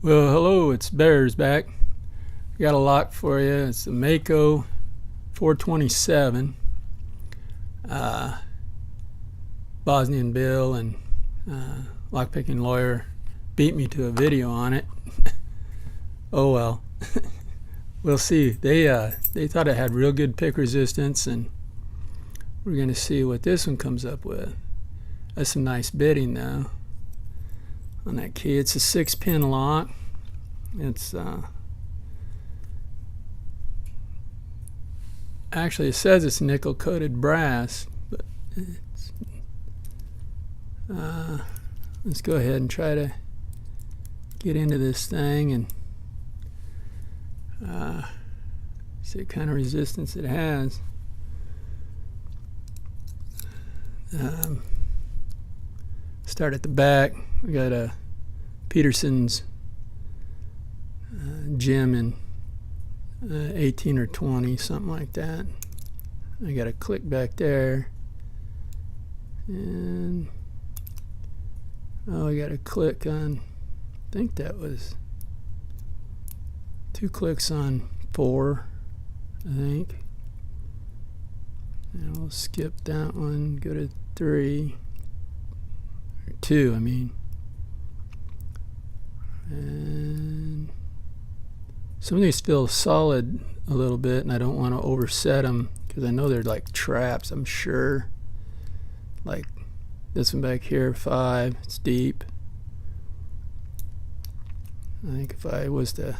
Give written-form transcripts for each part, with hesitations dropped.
Well, hello, it's Bears back. I got a lock for you. It's a Mako 427. Bosnian Bill and lockpicking lawyer beat me to a video on it. Oh well. We'll see. They thought it had real good pick resistance, and we're going to see what this one comes up with. That's some nice bitting though on that key. It's a 6-pin lock. It's actually, it says it's nickel coated brass, but it's let's go ahead and try to get into this thing and see what kind of resistance it has. Start at the back. We got a Peterson's gem in 18 or 20, something like that. I got a click back there, and I got a click on, I think that was 2 clicks on 4, I think. And we'll skip that one, go to 3, or 2, I mean. And some of these feel solid a little bit, and I don't want to overset them because I know they're like traps, I'm sure. Like this one back here, 5, it's deep. I think if I was to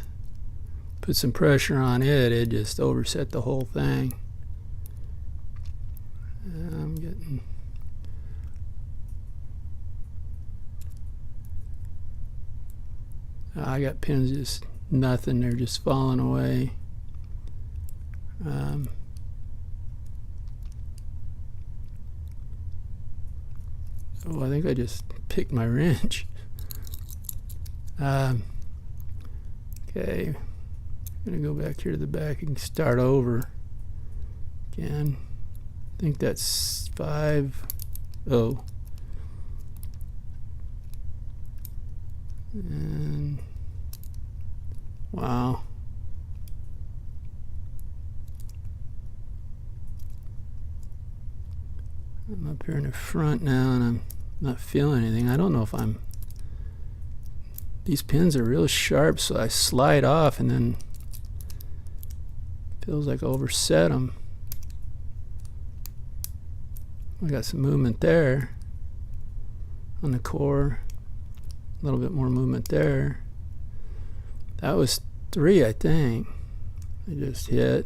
put some pressure on it, it'd just overset the whole thing. I'm getting... I got pins just nothing, they're just falling away. Oh, I think I just picked my wrench. Okay, I'm gonna go back here to the back and start over again. I think that's 5. Oh. And wow. I'm up here in the front now and I'm not feeling anything. I don't know if these pins are real sharp, so I slide off and then feels like I overset them. I got some movement there on the core. A little bit more movement there. That was 3, I think. I just hit.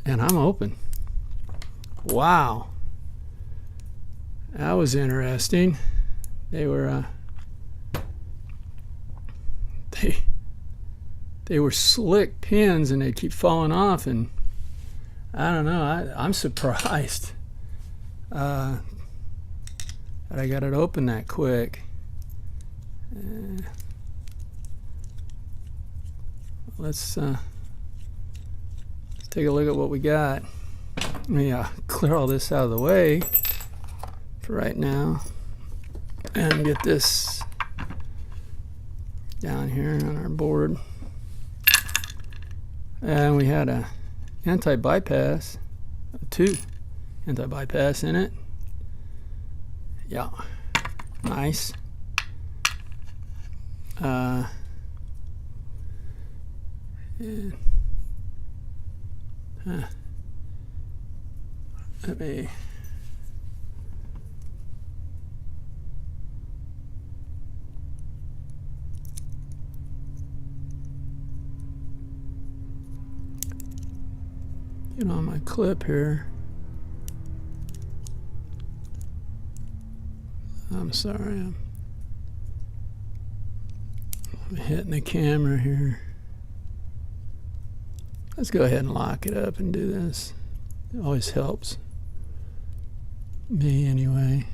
And I'm open. Wow. That was interesting. They were they were slick pins and they keep falling off, and I don't know, I'm surprised that I got it open that quick. Let's take a look at what we got. Let me clear all this out of the way for right now and get this down here on our board. And we had a anti-bypass, 2 anti-bypass in it. Yeah, nice. And let me get on my clip here. I'm sorry, I'm hitting the camera here. Let's go ahead and lock it up and do this. It always helps me anyway.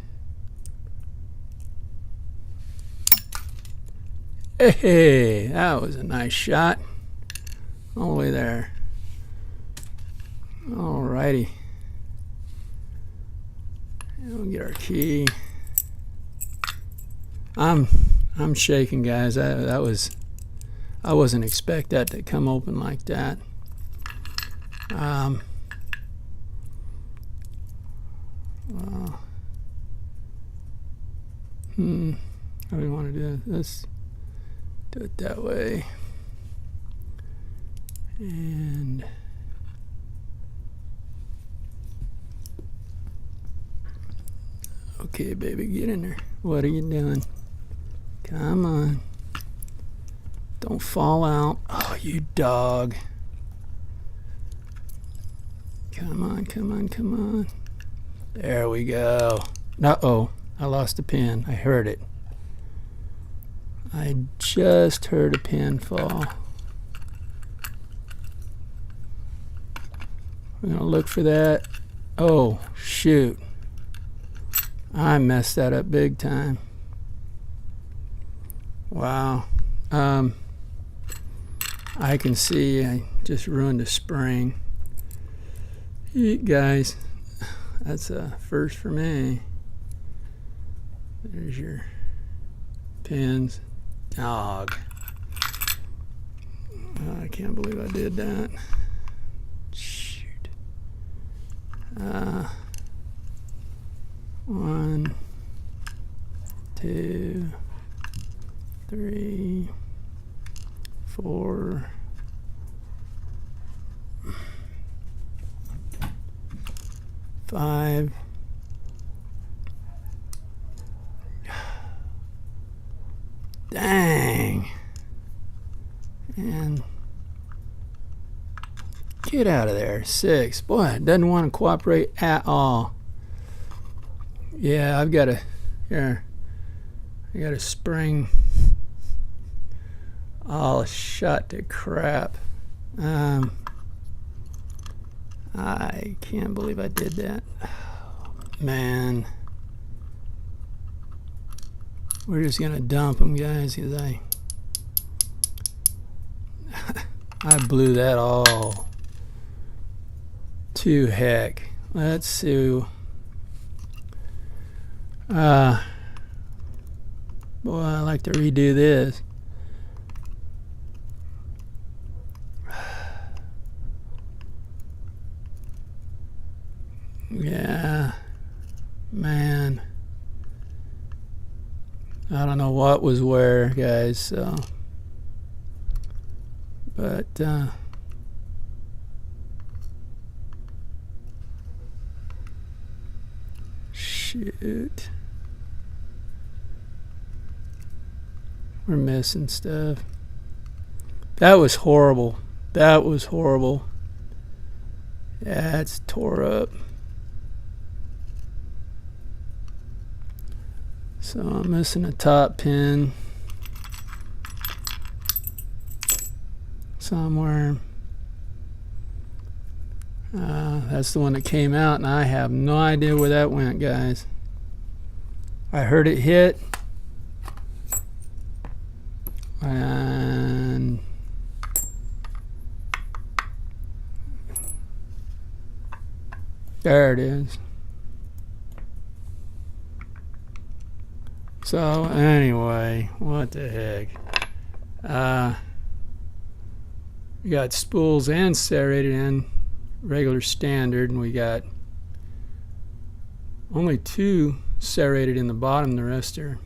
Hey, that was a nice shot. All the way there. Alrighty. And we'll get our key. I'm shaking, guys. I wasn't expect that to come open like that. Well, how do we want to do this? Let's do it that way. And okay, baby, get in there. What are you doing? Come on. Don't fall out. Oh, you dog. Come on, come on, come on. There we go. Uh-oh, I lost a pin. I heard it. I just heard a pin fall. We're gonna look for that. Oh, shoot. I messed that up big time. Wow. I can see I just ruined a spring. Eat, guys. That's a first for me. There's your pins. Dog. Oh, I can't believe I did that. Shoot. 1, 2, 3, 4, 5. Dang. And get out of there. 6. Boy, it doesn't want to cooperate at all. Yeah, I've got a, here, I got a spring all shot to crap. I can't believe I did that. Oh, man. We're just gonna dump them, guys, because I blew that all to heck. Let's see. Boy, I like to redo this. Yeah, man. I don't know what was where, guys, so. But, shoot. We're missing stuff. That was horrible. That was horrible. Yeah, it's tore up. So I'm missing a top pin somewhere. That's the one that came out, and I have no idea where that went, guys. I heard it hit, and there it is. So anyway, what the heck? We got spools and serrated and regular standard, and we got only 2 serrated in the bottom. The rest are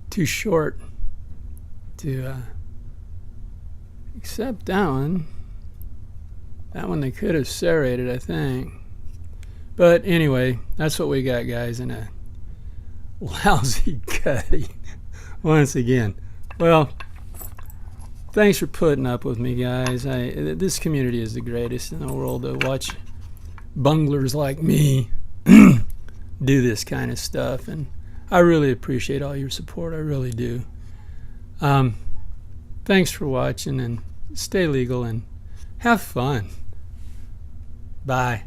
too short to except that one. That one they could have serrated, I think. But anyway, that's what we got, guys, in a lousy cutting once again. Well, thanks for putting up with me, guys. This community is the greatest in the world to watch bunglers like me do this kind of stuff, and I really appreciate all your support. I really do. Thanks for watching, and stay legal and have fun. Bye.